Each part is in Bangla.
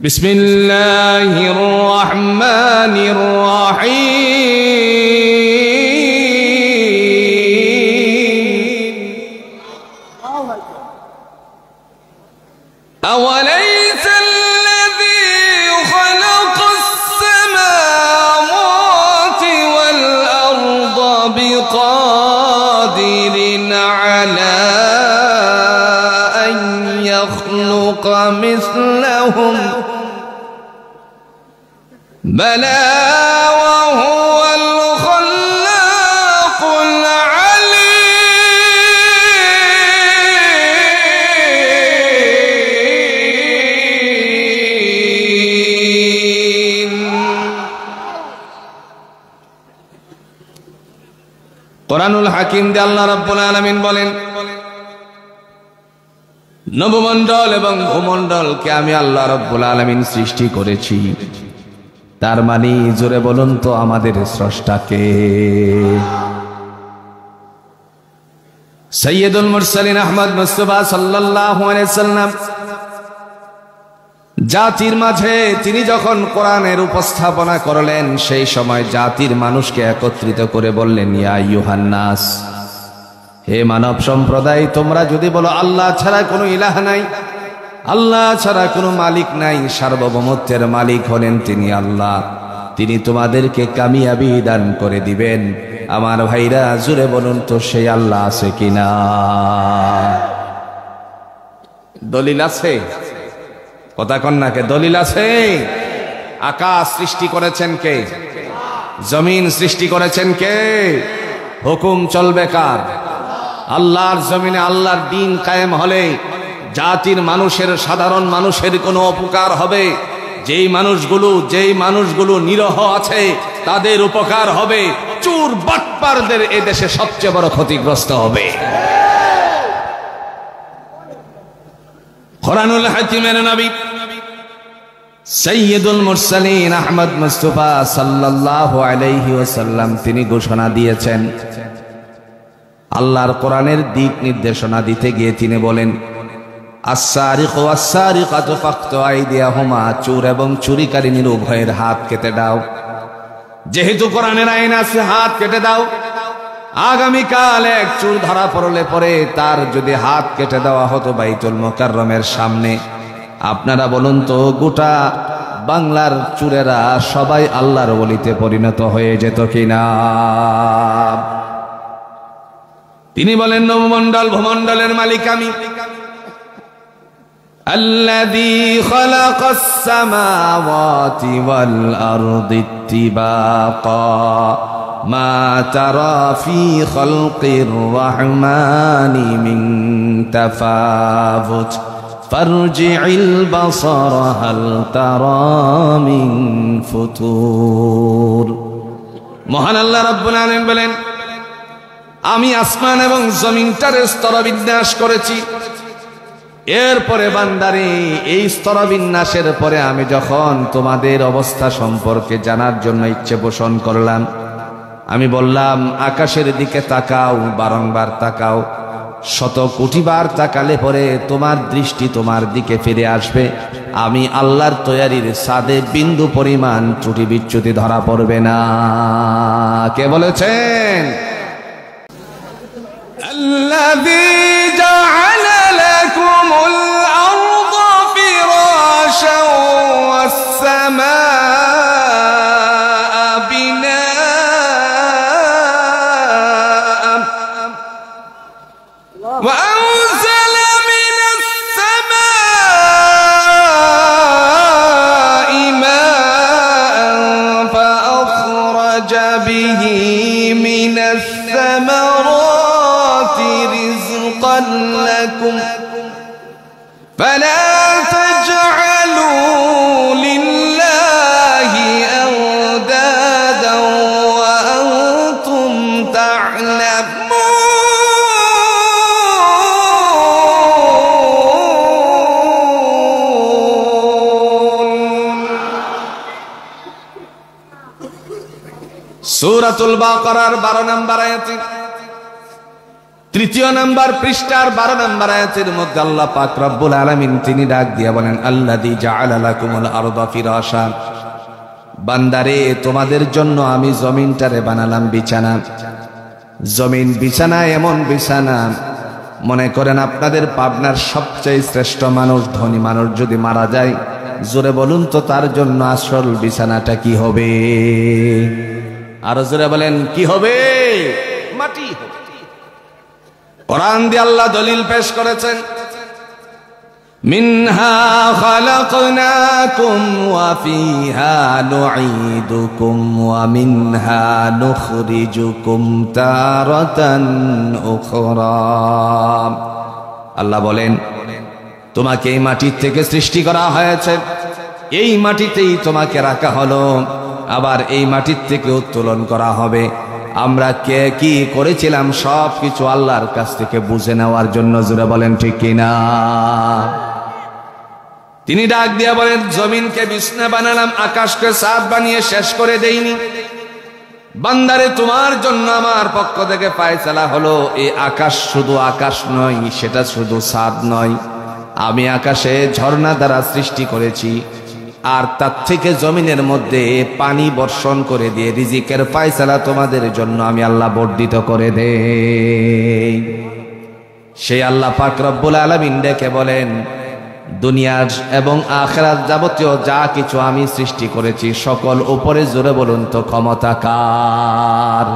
বিসমিল্লাহির রহমানির রহিম أوليس الذي خلق السماوات والأرض بقادر على أن يخلق مثلهم بلى وهو الخلاق العليم কুরআনুল হাকিম দিয়ে আল্লাহ রাব্বুল আলামিন বলেন, নবমণ্ডল এবং ভূমণ্ডলকে আমি আল্লাহ রাব্বুল আলামিন সৃষ্টি করেছি। তার মানে জোরে বলুন তো আমাদের স্রষ্টাকে। সাইয়্যিদুল মুরসালিন আহমদ মুস্তাফা সাল্লাল্লাহু আলাইহি সাল্লাম জাতির মাঝে তিনি যখন কোরআনের উপস্থাপনা করলেন, সেই সময় জাতির মানুষকে একত্রিত করে বললেন, ইয়া আইয়ুহান নাস, হে মানব সম্প্রদায়, তোমরা যদি বলো আল্লাহ ছাড়া কোনো ইলাহ নাই, আল্লাহ ছাড়া কোনো মালিক নাই, সার্বভৌমত্বের মালিক হলেন তিনি আল্লাহ, তিনি তোমাদেরকে কামিয়াবি দান করে দিবেন। আমার ভাইরা জুড়ে বলুন তো সেই আল্লাহ আছে কিনা? দলিল আছে? কথা কন্যাকে দলিল আছে? আকাশ সৃষ্টি করেছেন কে? জমিন সৃষ্টি করেছেন কে? হুকুম চলবে কার? আল্লাহর জমিনে আল্লাহর দ্বীন কায়েম হলে জাতির মানুষের, সাধারণ মানুষের কোনো উপকার হবে। যেই মানুষগুলো নিরহ আছে তাদের উপকার হবে, চোর বাটপারদের এ দেশে সবচেয়ে বড় ক্ষতিগ্রস্ত হবে। কুরআনুল হাকিমের নবী সাইয়্যিদুল মুরসালিন আহমদ মুস্তাফা সাল্লাল্লাহু আলাইহি ওয়াসাল্লাম তিনি ঘোষণা দিয়েছেন, আল্লাহর কোরআনের দিক নির্দেশনা দিতে গিয়ে তিনি বলেন, আস-সারিকু ওয়াস-সারিকাতু ফাকতু আইদিয়াহুমা, চোর এবং চুরিকারিনীর উভয়ের হাত কেটে দাও। যেহেতু কোরআনের আইন আছে, হাত কেটে দাও। আগামীকাল এক চোর ধরা পড়লে পরে তার যদি হাত কেটে দেওয়া হতো বাইতুল মুকাররমের সামনে, আপনারা বলুন তো গোটা বাংলার চোরেরা সবাই আল্লাহর ওলিতে পরিণত হয়ে যেত কিনা? তিনি বলেন, নবমণ্ডল ভূমণ্ডলের মালিক আমি। الذي خلق السماوات والأرض اتباقا ما ترى في خلق الرحمن من تفاوت فارجع البصر هل ترى من فطور। মহান আল্লাহ রাব্বুল আলামিন বলেন, আমি আসমান এবং জমিনটার স্তরবিন্যাস করেছি। এরপরে বান্দারে, এই স্তরবিন্যাসের পরে আমি যখন তোমাদের অবস্থা সম্পর্কে জানার জন্য ইচ্ছে পোষণ করলাম, আমি বললাম আকাশের দিকে তাকাও, বারংবার তাকাও। 100 কোটিবার তাকালে পরে তোমার দৃষ্টি তোমার দিকে ফিরে আসবে। আমি আল্লাহর তৈয়ারির সাদে বিন্দু পরিমাণ ত্রুটি বিচ্যুতি ধরা পড়বে না। কে বলেছেন? আল্লাযী জাআলা লাকুমুল আরদা ফিরাশাও ওয়াস সামাআ বিনাআ ওয়া আনজালা মিনাস সামা'i মা'আন ফাআখরাজা বিহি মিনাস সামারাতি রিজকান লাকুম فلا تجعلوا لله أندادا وأنتم تعلمون। সূরাতুল বাকারার 12 নম্বর আয়াতে তৃতীয় নাম্বার পৃষ্ঠার 12 নম্বর আয়াতের মধ্যে আল্লাহ পাক রব্বুল আলামিন তিনি ডাক দিয়া বলেন, আল্লাযী জাআলা লাকুমুল আরদা ফিরাশা, বান্দারে তোমাদের জন্য আমি জমিনটারে বানালাম বিছানা। জমিন বিছানা, এমন বিছানা মনে করেন আপনাদের পাবনার সবচেয়ে শ্রেষ্ঠ মানুষ, ধনী মানুষ যদি মারা যায়, জোরে বলুন তো তার জন্য আসল বিছানাটা কি হবে? আরো জোরে বলেন কি হবে? মাটি হবে। কোরআন দিয়ে আল্লাহ দলিল পেশ করেছেন, মিনহা খালাকনাকুম ওয়া ফিহা নুঈদুকুম ওয়া মিনহা নুখরিজুকুম তারাতান উখরা। আল্লাহ বলেন, তোমাকে এই মাটির থেকে সৃষ্টি করা হয়েছে, এই মাটিতেই তোমাকে রাখা হলো, আবার এই মাটির থেকে উত্তোলন করা হবে। আমরা কে কি করেছিলাম সব কিছু আল্লাহর কাছ থেকে বুঝে নেওয়ার জন্য, জোরে বলেন ঠিক কিনা? তিনি ডাক দিয়া বলেন, জমিনকে বিছানা বানালাম, আকাশকে ছাদ বানিয়ে শেষ করে দেইনি। বান্দারে তোমার জন্য আমার পক্ষ থেকে ফয়সালা হলো, এই আকাশ শুধু আকাশ নয়, সেটা শুধু ছাদ নয়, আমি আকাশে ঝর্ণা দ্বারা সৃষ্টি করেছি, আর তার থেকে জমিনের মধ্যে পানি বর্ষণ করে দিয়ে রিজিকের ফয়সালা তোমাদের জন্য আমি আল্লাহ বর্ধিত করে দেই। সেই আল্লাহ পাক রব্বুল আলামিন ডেকে বলেন, দুনিয়ার এবং আখিরাত যাবতীয় যা কিছু আমি সৃষ্টি করেছি সকল উপরে, জোরে বলুন তো ক্ষমতা কার?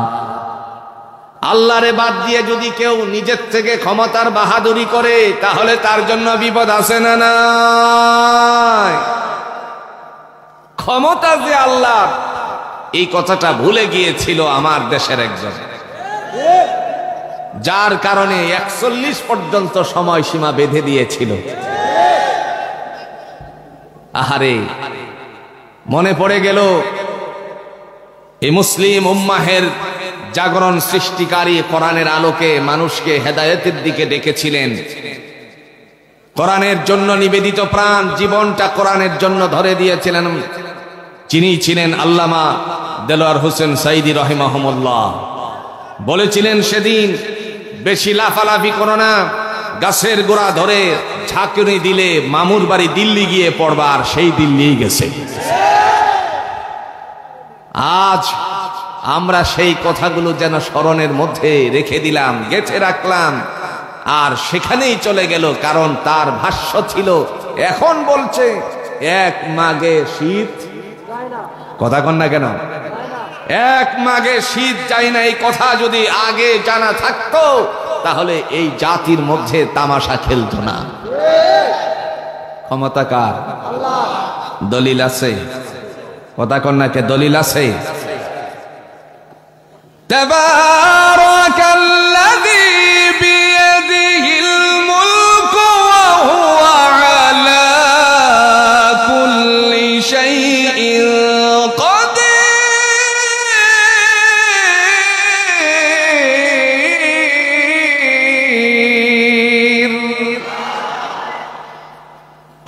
আল্লাহরে বাদ দিয়ে যদি কেউ নিজের থেকে ক্ষমতার বাহাদুরি করে, তাহলে তার জন্য বিপদ আছে না নাই? ক্ষমতা যে আল্লাহ, এই কথাটা ভুলে গিয়েছিল আমার দেশের একজন, যার কারণে 41 পর্যন্ত সময়সীমা বেঁধে দিয়েছিল। আহারে, মনে পড়ে গেল এই মুসলিম উম্মাহের জাগরণ সৃষ্টিকারী কোরআনের আলোকে মানুষকে হেদায়েতের দিকে ডেকেছিলেন। কোরআনের জন্য নিবেদিত প্রাণ, জীবনটা কোরআনের জন্য ধরে দিয়েছিলেন। যিনি ছিলেন আল্লামা দেলোয়ার হোসেন সাইদি রাহিমাহুল্লাহ। বলেছিলেন সেদিন, বেশি লাফালাফি করো না, গাছের গোড়া ধরে ঝাঁকুনি দিলে মামুর বাড়ি দিল্লি গিয়ে পড়বা, আর সেই দিল্লি গেছে। আজ আমরা সেই কথাগুলো যেন স্মরণের মধ্যে রেখে দিলাম, গেঁথে রাখলাম, আর সেখানেই চলে গেল। কারণ তার ভাষ্য ছিল, এখন বলছে এক মাঘে শীত, কথা কন না কেন? এক মাঘে শীত যায় না, এই কথা যদি আগে জানা থাকতো তাহলে এই জাতির মধ্যে তামাশা খেলতো না। ক্ষমতা কার? দলিল আছে? কথা কন না কে? দলিল আছে? তাবারাকাল্লাযী বিয়াদিহিল মুলকু ওয়া হুয়া আলা কুল্লি শাইইন কাদির।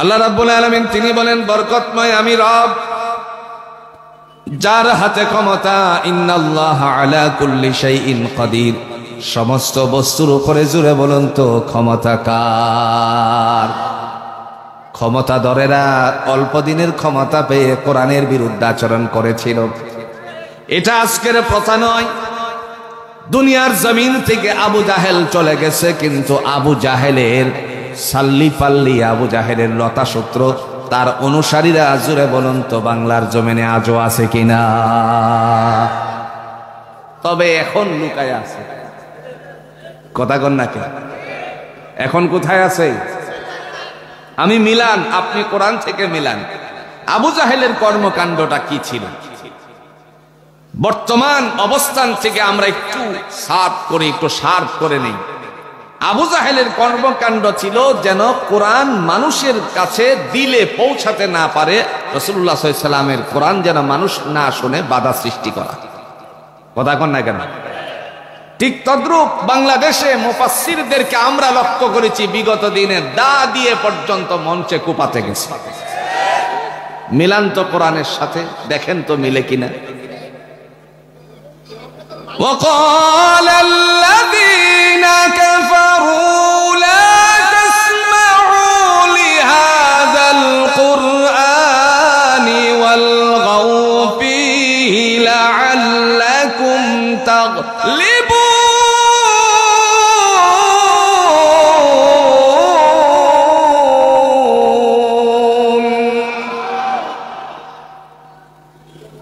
আল্লাহ রাব্বুল আলামিন তিনি বলেন, বরকতময় আমি রব, যার হাতে ক্ষমতা, ইন্নাল্লাহা আলা কুল্লি শাইইন কাদির, সমস্ত বস্তুর উপরে, জুড়ে বলুন তো ক্ষমতা কার? ক্ষমতাধরেরা অল্প দিনের ক্ষমতা পেয়ে কোরআনের বিরুদ্ধে আচরণ করেছিল। এটা আজকের প্রথা নয়, দুনিয়ার জমিন থেকে আবু জাহেল চলে গেছে, কিন্তু আবু জাহেলের সাল্লি পাল্লি, আবু জাহেলের লতা সূত্র, তার অনুসারীরা, জুড়ে বলুন তো বাংলার জমিনে আজও আছে কিনা? তবে এখন লুকায় আছে। কথা কন না কে? এখন কোথায় আছে? আমি মিলান, আপনি কোরআন থেকে মিলান, আবু জাহেলের কর্মকাণ্ডটা কি ছিল, বর্তমান অবস্থান থেকে আমরা একটু শার্প করে নেই। আবু জাহেলের কর্মকাণ্ড ছিল যেন কোরআন মানুষের কাছে দিলে পৌঁছাতে না পারে, রাসূলুল্লাহ সাল্লাল্লাহু আলাইহি ওয়াসাল্লামের কোরআন যেন মানুষ না শুনে বাধা সৃষ্টি করা। কথা কন না কেন? ঠিক তদ্রূপ বাংলাদেশে মুফাসসিরদেরকে আমরা লক্ষ্য করেছি বিগত দিনে দা দিয়ে পর্যন্ত মঞ্চে কুপাতে গেছে। মিলান তো কোরআনের সাথে, দেখেন তো মিলে কিনা। وقال الذين كفروا لا تسمعوا لهذا القرآن والغوا فيه لعلكم تغلبون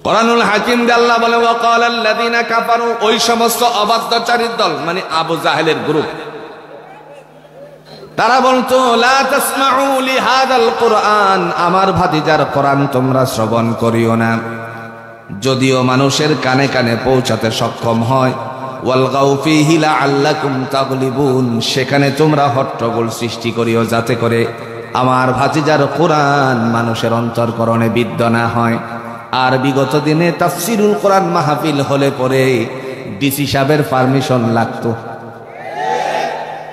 কোরআনুল হাকিম দিয়ে আল্লাহ বলে ওয়াকাল আল্লাযীনা কাফারু, ওই সমস্ত অবাধ্যচারীর দল মানে আবু জাহেলের গ্রুপ, তারা বলতো লা তাসমাউ লিহাদাল কুরআন, আমার ভাতিজার কোরআন তোমরা শ্রবণ করিও না। যদিও মানুষের কানে কানে পৌঁছাতে সক্ষম হয়, ওয়ালগাউ ফীহি লাআল্লাকুম তাগলিবুন, সেখানে তোমরা হট্টগোল সৃষ্টি করিও যাতে করে আমার ভাতিজার কোরআন মানুষের অন্তরকরণে বিদ্ধ না হয়। আর বিগত দিনে তাফসিরুল কোরআন মাহফিল হলে পরে ডিসি সাহেবের পারমিশন লাগতো,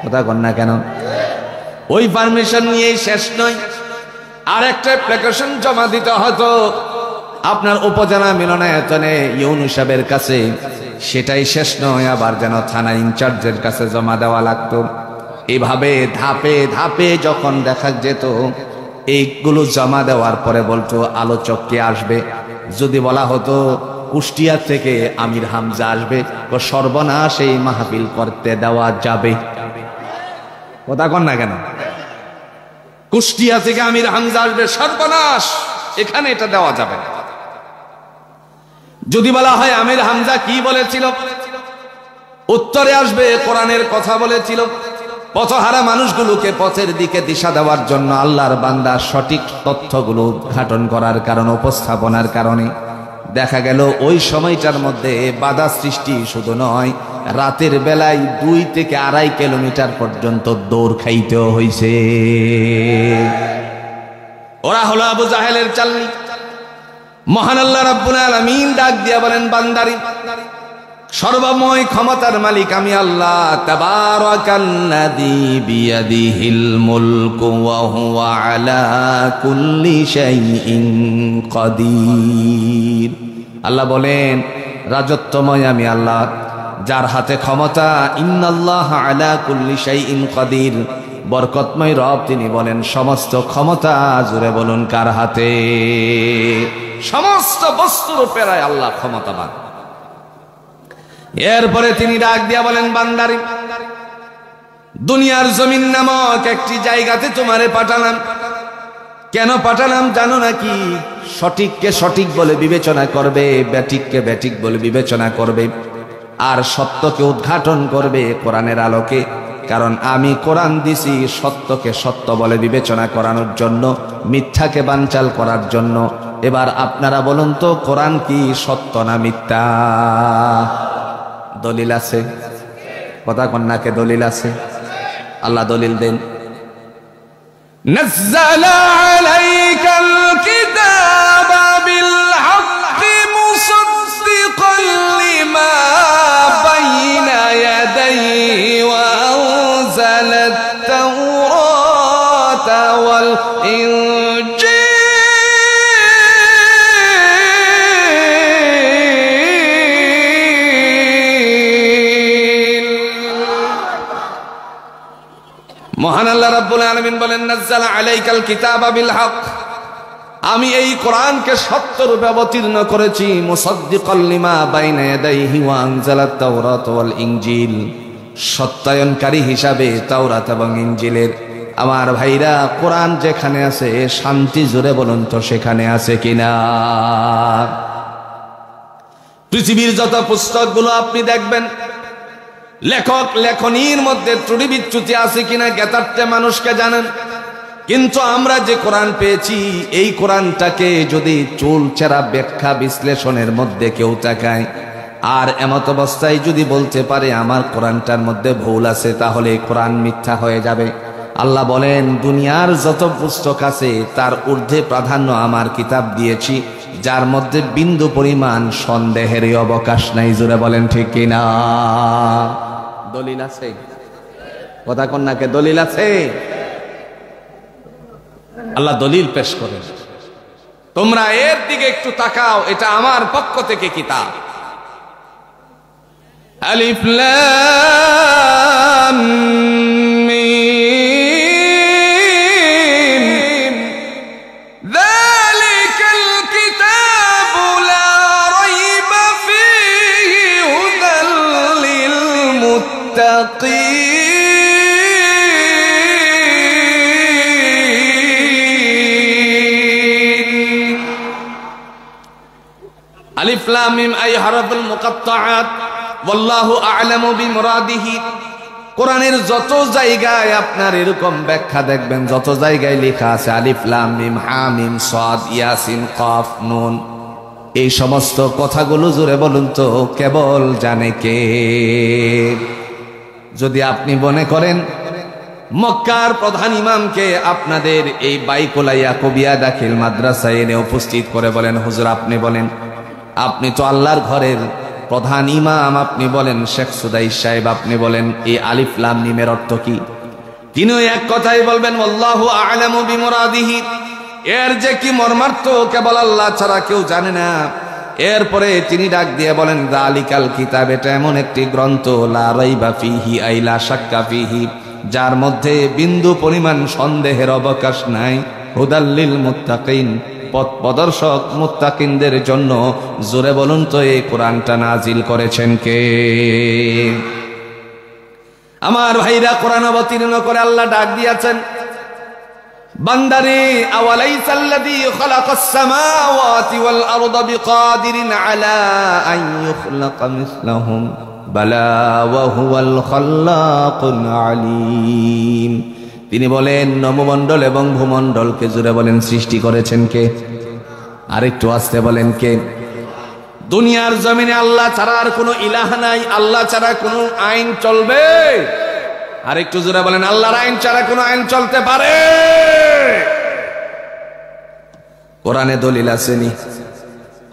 কথা কন না কেন? ওই পারমিশন নিয়েই শেষ নয়, আর একটা অ্যাপ্লিকেশন জমা দিতে হতো আপনার উপজেলা মিলনায়তনে ইউনূস সাহেবের কাছে, সেটাই শেষ নয়, আবার যেন থানা ইনচার্জের কাছে জমা দেওয়া লাগতো। এভাবে ধাপে ধাপে যখন দেখা যেত, এইগুলো জমা দেওয়ার পরে বলতো আলোচক কে আসবে। যদি বলা হতো কুষ্টিয়া থেকে আমির হামজা আসবে, তো সর্বনাশ, এই মাহফিল করতে দেওয়া যাবে, কথা কন না কেন? কুষ্টিয়া থেকে আমির হামজা আসবে, সর্বনাশ, এখানে এটা দেওয়া যাবে না। যদি বলা হয় আমির হামজা কি বলেছিল, উত্তরে আসবে কোরআনের কথা বলেছিল। পথহারা মানুষগুলোকে পথের দিকে দিশা দেওয়ার জন্য আল্লাহর বান্দা সঠিক তথ্যগুলো উদ্ঘাটন করার কারণে, উপস্থাপনার কারণে দেখা গেল ওই সময়টার মধ্যে বাধা সৃষ্টি শুধু নয়, রাতের বেলায় 2 থেকে 2.5 কিলোমিটার পর্যন্ত দৌড় খাইতেও হয়েছে। ওরা হলো আবু জাহেলের চালনি। মহান আল্লাহ রাব্বুল আলামিন ডাক দিয়া বলেন, বান্দারি, সর্বময় ক্ষমতার মালিক আমি আল্লাহ, তাবারাকাল্লাযী বিয়াদিহিল মুলকু ওয়া হুয়া আলা কুল্লি শাইইন কাদির। আল্লাহ বলেন, রাজত্বময় আমি আল্লাহ, যার হাতে ক্ষমতা। ইন্নাল্লাহা আলা কুল্লি শাইইন কাদির, বরকতময় রব তিনি বলেন সমস্ত ক্ষমতা, জুড়ে বলুন কার হাতে? সমস্ত বস্তুর উপরে আল্লাহ ক্ষমতাবান। এরপরে তিনি ডাক দিয়া বলেন, বান্দারি, দুনিয়ার জমিন নামক একটি জায়গাতে তোমারে পাঠালাম। কেন পাঠালাম জানো নাকি? সঠিককে সঠিক বলে বিবেচনা করবে, ব্যাঠিককে ব্যাঠিক বলে বিবেচনা করবে, আর সত্যকে উদ্ঘাটন করবে কোরআনের আলোকে। কারণ আমি কোরআন দিছি সত্যকে সত্য বলে বিবেচনা করানোর জন্য, মিথ্যাকে বানচাল করার জন্য। এবার আপনারা বলুন তো, কোরআন কি সত্য না মিথ্যা? দলিল আছে? কথা কন্যাকে দলিল আছে? আল্লাহ দলিল দেন। নাযালা আলাইকাল কিতাবা বিল হাক্কি মুসাদ্দিকাল লিমা বাইনা ইয়াদাইহি ওয়া আনজালাত তাওরাতা ওয়াল ইনজিল মহান আল্লাহ রাব্বুল আলামিন বলেন, নাযালা আলাইকাল কিতাবা বিল হক, আমি এই কোরআনকে সত্যরূপে অবতীর্ণ করেছি। মুসাদ্দিকাল লিমা বাইনা ইয়াদাইহি ওয়া আনজালাত তাওরাত ওয়াল ইনজিল, সত্যায়নকারী হিসাবে তাওরাত এবং ইনজিলের। আমার ভাইরা, কোরআন যেখানে আছে শান্তি, জোরে বলুন তো সেখানে আছে কিনা? পৃথিবীর যত পুস্তকগুলো আপনি দেখবেন, লেখক লেখনীর মধ্যে ত্রুটি বিচ্যুতি আছে কিনা জ্ঞাতার্থে মানুষকে জানেন। কিন্তু আমরা যে কোরআন পেয়েছি, এই কোরআনটাকে যদি চুলচেরা ব্যাখ্যা বিশ্লেষণের মধ্যে কেউ তাকায়, আর এমত অবস্থায় যদি বলতে পারে আমার কোরআনটার মধ্যে ভুল আছে, তাহলে কোরআন মিথ্যা হয়ে যাবে। আল্লাহ বলেন, দুনিয়ার যত পুস্তক আছে তার ঊর্ধ্বে প্রাধান্য আমার কিতাব দিয়েছি, যার মধ্যে বিন্দু পরিমাণ সন্দেহেরই অবকাশ নাই। জোরে বলেন ঠিক কিনা? দলিল আছে? কথা কন্যাকে দলিল আছে? আল্লাহ দলিল পেশ করেন, তোমরা এর দিকে একটু তাকাও, এটা আমার পক্ষ থেকে কিতাব। আলিফ লাম মিম যালিকাল কিতাবু লা রাইবা ফীহি হুদাল লিল মুত্তাকিন। আলিফ লাম মিম আই হারফুল মুকাত্তাআত ওয়াল্লাহু আ'লামু বিমুরাদিহি। কোরআনের যত জায়গায় আপনার এরকম ব্যাখ্যা দেখবেন, যত জায়গায় লেখা আছে আলিফ লাম মিম হা মিম সাদ ইয়াসিন কাফ নুন, এই সমস্ত কথাগুলো জুড়ে বলুন তো কেবল জানে কে? যদি আপনি মনে করেন মক্কার প্রধান ইমামকে আপনাদের এই বাইকুলা ইয়াকুবিয়া দাখিল মাদ্রাসায় এনে উপস্থিত করে বলেন, হুজুর আপনি বলেন, আপনি তো আল্লাহর ঘরের প্রধান ইমাম, আপনি বলেন শেখ সুদাইস সাহেব, আপনি বলেন এই আলিফ লাম মিমের অর্থ কি? তিনিও এক কথাই বলবেন আল্লাহু আ'লামু বিমুরাদিহি, এর যে কি মর্মার্থ কেবল আল্লাহ ছাড়া কেউ জানে না। এরপরে তিনি ডাক দিয়ে বলেন যালিকাল কিতাব, এটা এমন একটি গ্রন্থ লা রাইবা ফীহি আই লা শাক্কা ফীহি, যার মধ্যে বিন্দু পরিমাণ সন্দেহের অবকাশ নাই, হুদাল লিল মুত্তাকিন, পথ প্রদর্শক মুত্তাকিনদের জন্য। জোরে বলুন তো এই কোরআনটা নাজিল করেছেন কে? আমার ভাইরা, কোরআন অবতীর্ণ করে আল্লাহ ডাক দিয়েছেন, বান্দারে আওয়ালাইসাল্লাযী খালাকাস সামাওয়াতি ওয়াল আরদা বিকাদিরিন আলা আন ইখলাকা মিসলাহুম বালা ওয়া হুয়াল খাল্লাকুল আলীম। তিনি বলেন নবমণ্ডল এবং ভূমণ্ডলকে জুড়ে বলেন সৃষ্টি করেছেন কে? আরেকটু আস্তে বলেন কে? দুনিয়ার জমিনে আল্লাহ ছাড়া আর কোনো ইলাহ নাই, আল্লাহ ছাড়া কোনো আইন চলবে? আরেকটু জোরে বলেন আল্লাহর আইন ছাড়া কোনো আইন চলতে পারে? কোরআনে দলিল আসেনি?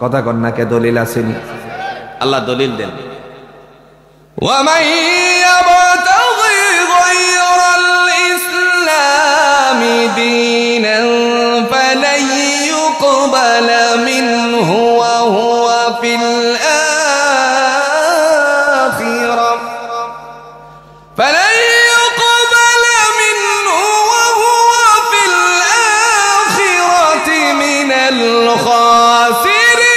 কথা কন্যাকে দলিল আসেনি? আল্লাহ দলিল দেন, ওয়ামান ইয়াবতাগি গায়রাল ইসলামি দীনান ফালান ইউকবালা মিনহু ওয়া হুয়া ফিল আখিরাহ ফালান ইউকবালা মিনহু ওয়া হুয়া ফিল আখিরাতি মিনাল খাসিরিন।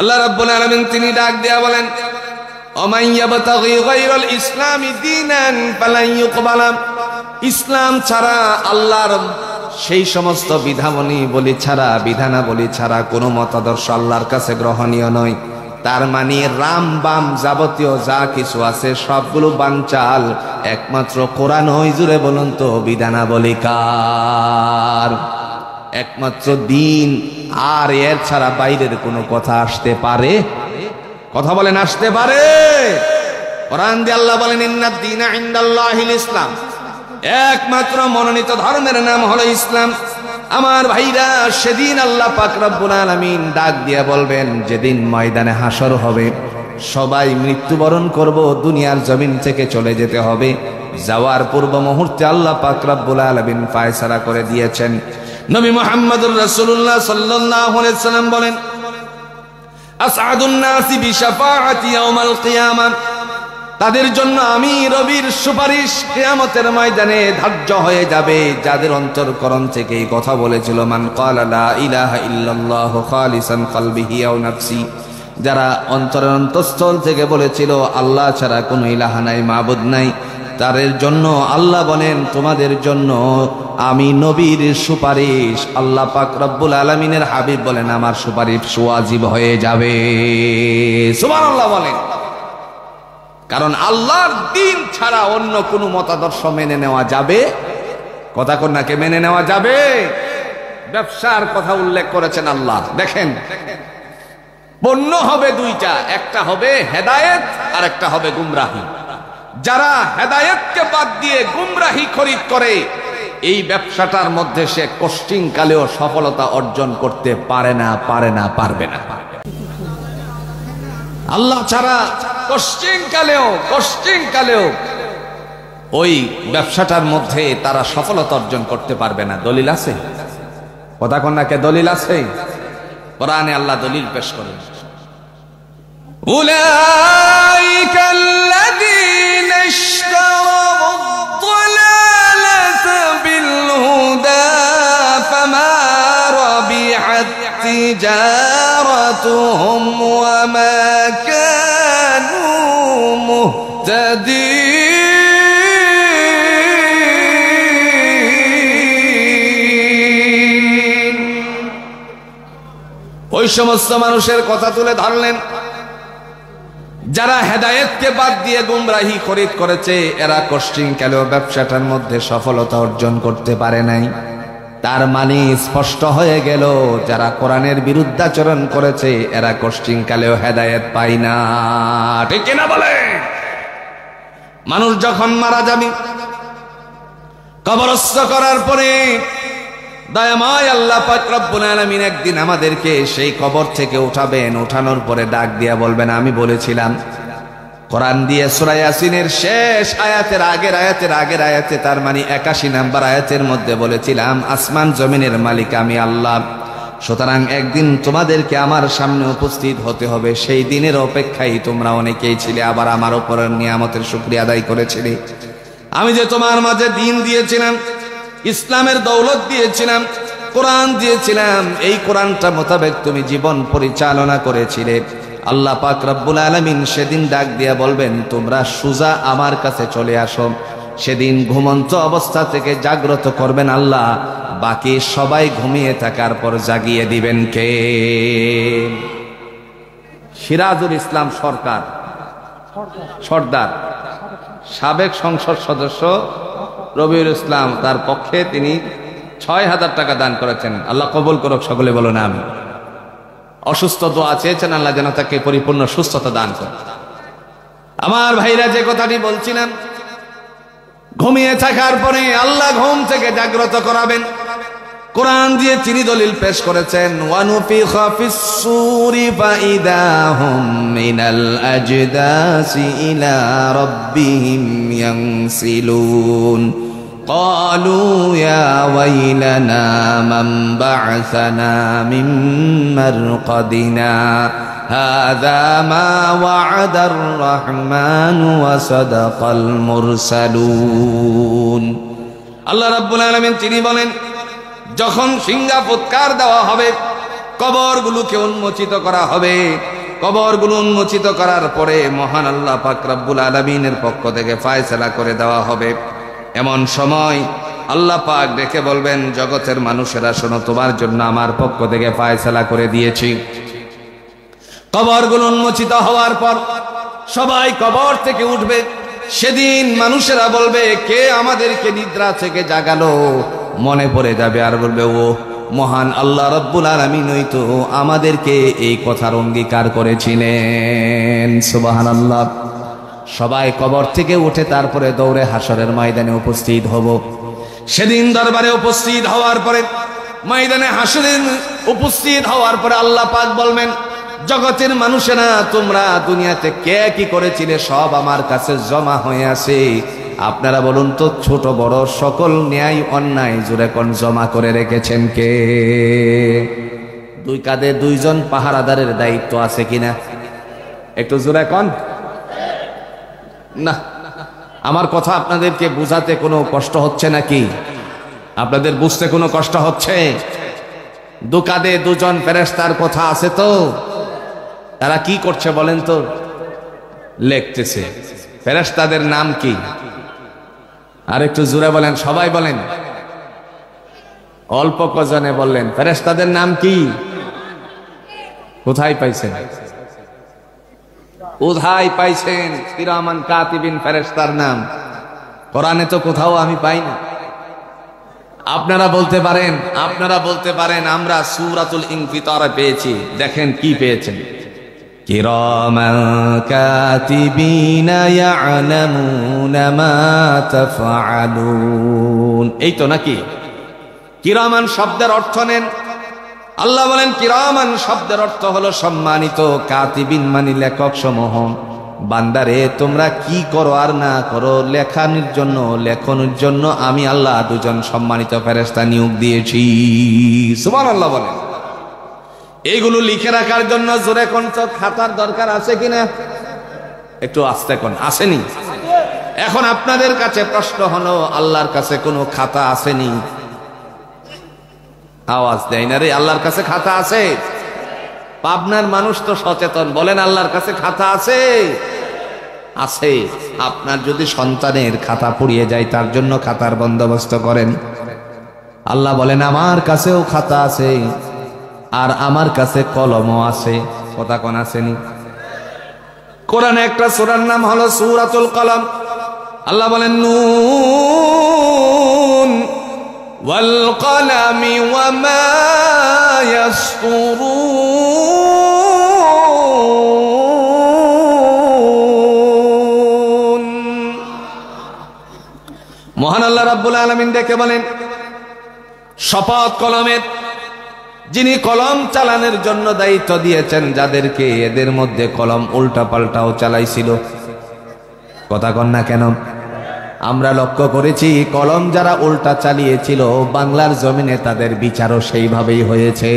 আল্লাহ রাব্বুল আলামিন তিনি ডাক দেয়া বলেন, ওমান ইয়াবতাগি গায়রাল ইসলামি দীনান ফালান ইউকবালা, ইসলাম ছাড়া আল্লাহর সেই সমস্ত বিধানাবলী ছাড়া কোনো মতাদর্শ আল্লাহর কাছে গ্রহণীয় নয়। তার মানে রাম বাম যাবতীয় যা কিছু আছে সবগুলো বানচাল, একমাত্র কোরআন ওই জুড়ে বলুন তো বিধানাবলী কার? একমাত্র দিন, আর এর ছাড়া বাইরের কোনো কথা আসতে পারে? কথা বলেন আসতে পারে? কোরআন দিয়ে আল্লাহ বলেন ইন্নাদ দীনা ইনদাল্লাহিল ইসলাম, একমাত্র মনোনীত ধর্মের নাম হলো ইসলাম। আমার ভাইরা, সেদিন আল্লাহ পাক রব্বুল আলামিন ডাক দিয়ে বলবেন, যেদিন ময়দানে হাসর হবে, সবাই মৃত্যুবরণ করব, দুনিয়ার জমিন থেকে চলে যেতে হবে। যাওয়ার পূর্ব মুহূর্তে আল্লাহ পাক রব্বুল আলামিন ফয়সালা করে দিয়েছেন। নবী মুহাম্মদুর রাসূলুল্লাহ সাল্লাল্লাহু আলাইহি সাল্লাম বলেন, আসআদুন নাসি বিশাফাআতি ইয়াউমাল কিয়ামাহ, তাদের জন্য আমি রবির সুপারিশ কিয়ামতের ময়দানে ধার্য হয়ে যাবে, যাদের অন্তরকরণ থেকে এই কথা বলেছিল মান ক্বালা লা ইলাহা ইল্লাল্লাহ খালিসান কলবিহি আও নাফসি, যারা অন্তরের অন্তঃস্থল থেকে বলেছিল আল্লাহ ছাড়া কোনো ইলাহা নাই, মাবুদ নাই, তাদের জন্য আল্লাহ বলেন তোমাদের জন্য আমি নবীর সুপারিশ, আল্লাহ পাক রব্বুল আলামিনের হাবিব বলেন আমার সুপারিশ ওয়াজিব হয়ে যাবে। সুবহানাল্লাহ বলেন। কারণ আল্লাহর দ্বীন ছাড়া অন্য কোনো মতাদর্শ মেনে নেওয়া যাবে? কথা কন্যাকে মেনে নেওয়া যাবে? ব্যবসার কথা উল্লেখ করেছেন আল্লাহ। দেখেন, পণ্য হবে দুইটা, একটা হবে হেদায়েত আর একটা হবে গুমরাহি। যারা হেদায়েতকে বাদ দিয়ে গুমরাহি খরিদ করে, এই ব্যবসাটার মধ্যে সে কষ্টিং কালেও সফলতা অর্জন করতে পারে না, পারবে না। আল্লাহ ছাড়া কষ্টিং কালেও ওই ব্যবসাটার মধ্যে তারা সফলতা অর্জন করতে পারবে না। দলিল আছে? কথা কন্যাকে দলিল আছে? কোরআনে আল্লাহ দলিল পেশ করেন, উলাইকা আল্লাযীনা ইশতারাউ আদ-দালালাতা বিল হুদা ফামা রাবিহাত তিজারাতুহুম ওয়া মা কানু মুহতাদিন। ওই সমস্ত মানুষের কথা তুলে ধরলেন যারা হেদায়েতকে বাদ দিয়ে গুমরাহি খরিদ করেছে, এরা কোশ্চিন কালেও ব্যবসাটার মধ্যে সফলতা অর্জন করতে পারে নাই। তার মানে স্পষ্ট হয়ে গেল যারা কোরআনের বিরুদ্ধাচরণ করেছে এরা কোশ্চিন কালেও হেদায়েত পায় না। ঠিক কিনা বলে? মানুষ যখন মারা যাবে, কবরস্থ করার পরে দয়াময় আল্লাহ পাক রব্বুল আলামিন একদিন আমাদেরকে সেই কবর থেকে উঠাবেন। উঠানোর পরে ডাক দিয়া বলবেন, আমি বলেছিলাম কোরআন দিয়ে সূরা ইয়াসিনের শেষ আয়াতের আগের আয়াতে, তার মানে 81 নাম্বার আয়াতের মধ্যে বলেছিলাম আসমান জমিনের মালিক আমি আল্লাহ। সুতরাং একদিন তোমাদেরকে আমার সামনে উপস্থিত হতে হবে। সেই দিনের অপেক্ষায় তোমরা অনেকেই ছিলে, আবার আমার উপর নিয়ামতের শুকরিয়া আদায় করেছিলে। আমি যে তোমার মাঝে দ্বীন দিয়েছিলাম, ইসলামের দৌলত দিয়েছিলাম, কোরআন দিয়েছিলাম, এই কোরআনটা মোতাবেক তুমি জীবন পরিচালনা করেছিলে। আল্লাহ পাক রব্বুল আলামিন সেদিন ডাক দিয়া বলবেন, তোমরা সোজা আমার কাছে চলে আসো। সেদিন ঘুমন্ত অবস্থা থেকে জাগ্রত করবেন আল্লাহ, বাকি সবাই ঘুমিয়ে থাকার পর জাগিয়ে দিবেন কে? সিরাজুল ইসলাম সর্দার সাবেক সংসদ সদস্য রবিউল ইসলাম, তার পক্ষে তিনি ৬,০০০ টাকা দান করেছেন। আল্লাহ কবুল করুক, সকলে বলো না আমি। অসুস্থ দোয়া চেয়েছেন, আল্লাহ যেন তাকে পরিপূর্ণ সুস্থতা দান করে। আমার ভাইরা, যে কথাটি বলছিলাম, ঘুমিয়ে থাকার পরে আল্লাহ ঘুম থেকে জাগ্রত করাবেন। কোরআন দিয়ে তিনি দলিল পেশ করেছেন, ওয়ানুফিখা ফিস-সূরি ফাইদা হুম মিনাল আজদাসি ইলা রাব্বিহিম ইয়ানসিলুন ক্বালু ইয়া ওয়াইলানা মান বা'আসানা মিন মারকাদিনা হাযা মা ওয়া'আদার রাহমানু ওয়া সাদাকাল মুরসালুন। আল্লাহ রাব্বুল আলামিন তিনি বলেন, যখন সিংহা ফুৎকার দেওয়া হবে, কবরগুলোকে উন্মোচিত করা হবে। কবরগুলো উন্মোচিত করার পরে মহান আল্লাহ পাক রব্বুল আলামিনের পক্ষ থেকে ফয়সালা করে দেওয়া হবে। এমন সময় আল্লাহ পাক ডেকে বলবেন, জগতের মানুষেরা শোনো, তোমার জন্য আমার পক্ষ থেকে ফয়সালা করে দিয়েছি। কবরগুলো উন্মোচিত হওয়ার পর সবাই কবর থেকে উঠবে। সেদিন মানুষেরা বলবে, কে আমাদেরকে নিদ্রা থেকে জাগালো? মনে পড়ে যাবে আর বলবে, ও মহান আল্লাহ রব্বুল আলামিনই তো আমাদেরকে এই কথার অঙ্গীকার করেছিলেন। সুবহানাল্লাহ। সবাই কবর থেকে উঠে তারপরে দৌড়ে হাসরের ময়দানে উপস্থিত হব। সেদিন দরবারে উপস্থিত হওয়ার পরে, ময়দানে হাসরে উপস্থিত হওয়ার পরে আল্লাহ পাক বলবেন, জগতের মানুষেরা তোমরা দুনিয়াতে কে কি করেছিলে সব আমার কাছে জমা হয়ে আছে। আপনারা বলুন তো, ছোট বড় সকল ন্যায় অন্যায় জুড়ে কোন জমা করে রেখেছেন কে? দুই কাঁধে দুইজন পাহারাদারের দায়িত্ব আছে কিনা? একটু জোরে কোন না। আমার কথা আপনাদেরকে বুঝাতে কোনো কষ্ট হচ্ছে নাকি? আপনাদের বুঝতে কোনো কষ্ট হচ্ছে? দু কাঁধে দুজন ফেরেশতার কথা আছে তো? তারা কি করছে বলেন তো? লিখতেছে। ফেরেশতাদের নাম কি? আর একটু জোরে বলেন, সবাই বলেন। অল্প কজনে বললেন। ফেরেশতাদের নাম কি? কোথায় পাইছেন? কোথায় পাইছেন? কিরামান কাতিবিন ফেরেশতার নাম কোরআনে তো কোথাও আমি পাই না। আপনারা বলতে পারেন আমরা সূরাতুল ইনফিতারে পেয়েছি। দেখেন কি পেয়েছেন, কিরামান কাতিবিনা ইয়ালামুনা মা তাফআলুন। এই তো নাকি? কিরামান শব্দের অর্থ নেন। আল্লাহ বলেন কিরামান শব্দের অর্থ হলো সম্মানিত, কাতিবিন মানে লেখক সমূহ। বান্দারে তোমরা কি করো আর না করো লেখনের জন্য আমি আল্লাহ দুজন সম্মানিত ফেরেশতা নিয়োগ দিয়েছি। সুবহানাল্লাহ বলেন। এইগুলো লিখে রাখার জন্য জোরে কোন খাতার দরকার আছে কিনা? একটু আস্তে কোন আসেনি? এখন আপনাদের কাছে প্রশ্ন হলো, আল্লাহর কাছে কোনো খাতা আসেনি? আওয়াজ দেয় না রে। আল্লাহর কাছে খাতা আছে? পাবনার মানুষ তো সচেতন, বলেন আল্লাহর কাছে খাতা আছে? আছে। আপনার যদি সন্তানের খাতা পুড়িয়ে যায় তার জন্য খাতার বন্দোবস্ত করেন। আল্লাহ বলেন আমার কাছেও খাতা আছে আর আমার কাছে কলমও আছে। কথা কোন আসেনি? কোরআনে একটা সূরার নাম হলো সূরাতুল কলম। আল্লাহ বলেন নুন ওয়াল কলামি ওয়া মা ইয়াসতুরুন। মহান আল্লাহ রাব্বুল আলামিন ডেকে বলেন শপথ কলমের, যিনি কলম চালানোর জন্য দায়িত্ব দিয়েছেন যাদেরকে, এদের মধ্যে কলম উল্টা পাল্টাও চালাইছিল। কথা কন না কেন? আমরা লক্ষ্য করেছি কলম যারা উল্টা চালিয়েছিল বাংলার জমিনে তাদের বিচারও সেইভাবেই হয়েছে।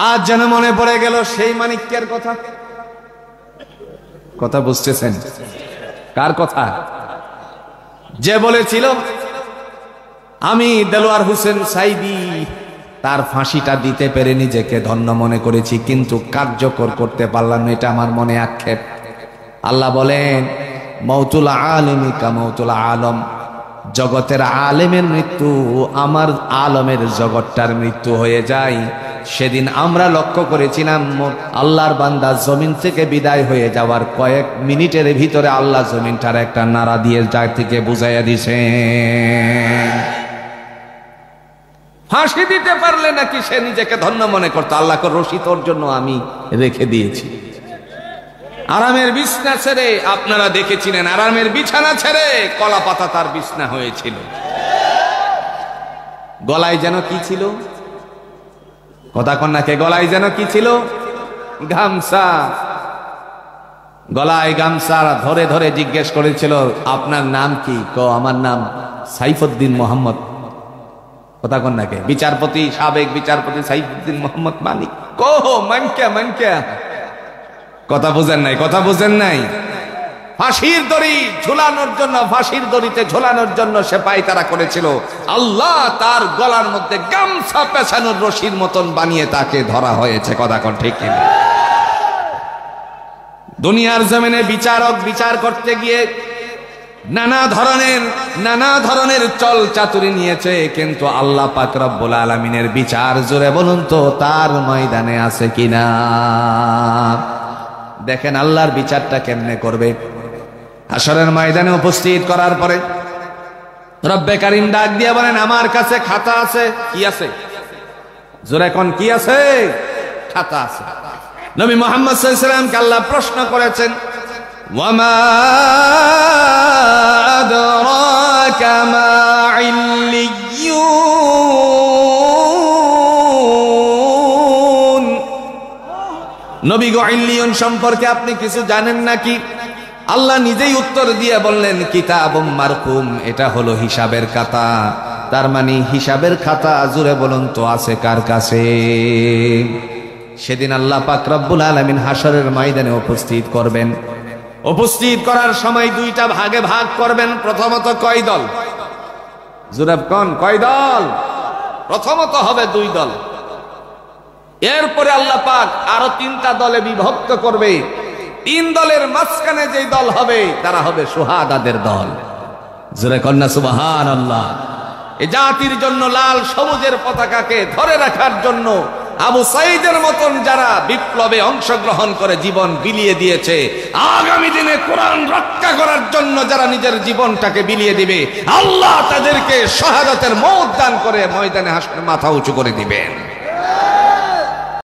আজ যেন মনে পড়ে গেল সেই মানিক্যের কথা। কথা বুঝতেছেন? কার কথা? যে বলেছিল আমি দেলোয়ার হোসেন সাইদি তার ফাঁসিটা দিতে পেরে নিজেকে ধন্য মনে করেছি, কিন্তু কার্যকর করতে পারলাম না, এটা আমার মনে আক্ষেপ। আল্লাহ বলেন মৌতুল আলিমি কা মৌতুল আলম, জগতের আলেমের মৃত্যু আমার আলমের জগৎটার মৃত্যু হয়ে যায়। সেদিন আমরা লক্ষ্য করেছিলাম আল্লাহর বান্দা জমিন থেকে বিদায় হয়ে যাওয়ার কয়েক মিনিটের ভিতরে আল্লাহ জমিনটার একটা নাড়া দিয়ে যার থেকে বুঝাইয়া দিছেন। ফাঁসি দিতে পারলে নাকি সে নিজেকে ধন্য মনে করতো। আল্লাহকে রশি তোর জন্য আমি রেখে দিয়েছি। আরামের বিছনা ছেড়ে, আপনারা দেখেছিলেন আরামের বিছানা ছেড়ে কলা পাতা তার বিছনা হয়েছিল। গলায় যেন কি ছিল? কথা কন্যাকে গলায় যেন কি ছিল? গামছা। গলায় গামছা ধরে ধরে জিজ্ঞেস করেছিল আপনার নাম কি? আমার নাম সাইফুদ্দিন মোহাম্মদ। কথা কন্যাকে বিচারপতি, সাবেক বিচারপতি সাইফুদ্দিন মোহাম্মদ মানিক। মানকা কথা বুঝেন নাই? কথা বুঝেন নাই? ফাঁসির দড়ি ঝুলানোর জন্য, ফাঁসির দড়িতে ঝুলানোর জন্য সে পায়তারা করেছিল। আল্লাহ তার গলার মধ্যে গামছা পেছানোর রশির মতন বানিয়ে তাকে ধরা হয়েছে। কথা কন ঠিক কিনা? দুনিয়ার জমিনে বিচারক বিচার করতে গিয়ে নানা ধরনের চল চাতুরি নিয়েছে, কিন্তু আল্লাহ পাক রব্বুল আলামিনের বিচার জোরে বলুন তো তার ময়দানে আছে কিনা? দেখেন আল্লাহর বিচারটা কেমনে করবে। হাশরের ময়দানে উপস্থিত করার পরে রব্বে কারীম ডাক দিয়ে বলেন আমার কাছে খাতা আছে। কি আছে? জোরে কোন কি আছে? খাতা আছে। নবী মুহাম্মদ সাল্লাল্লাহু আলাইহি ওয়াসাল্লামকে আল্লাহ প্রশ্ন করেছেন ওয়ামা আদরাকা মা ইল্লিয়ুন। নবী গো ইল্লিয়ুন সম্পর্কে আপনি কিছু জানেন নাকি? আল্লাহ নিজেই উত্তর দিয়ে বললেন কিতাবুম মারকুম, এটা হলো হিসাবের খাতা। তার মানে হিসাবের খাতা জুড়ে বলুন তো আছে কার কাছে? সেদিন আল্লাহ পাক রব্বুল আলামিন হাশরের ময়দানে উপস্থিত করবেন। উপস্থিত করার সময় দুইটা ভাগে ভাগ করবেন। প্রথমত কয় দল? জুরাব কোন কয় দল? প্রথমত হবে দুই দল। এরপরে আল্লাহ পাক আরো তিনটা দলে বিভক্ত করবে। তিন দলের মাঝখানে যে দল হবে তারা হবে শুহাদাদের দল। জোরে কন্যা সুবহানাল্লাহ। এই জাতির জন্য লাল সবুজের পতাকাকে ধরে রাখার জন্য আবু সাইদের মতন যারা বিপ্লবে অংশগ্রহণ করে জীবন বিলিয়ে দিয়েছে, আগামী দিনে কোরআন রক্ষা করার জন্য যারা নিজের জীবনটাকে বিলিয়ে দিবে, আল্লাহ তাদেরকে শাহাদাতের মওত দান করে ময়দানে হাসরে মাথা উঁচু করে দিবেন।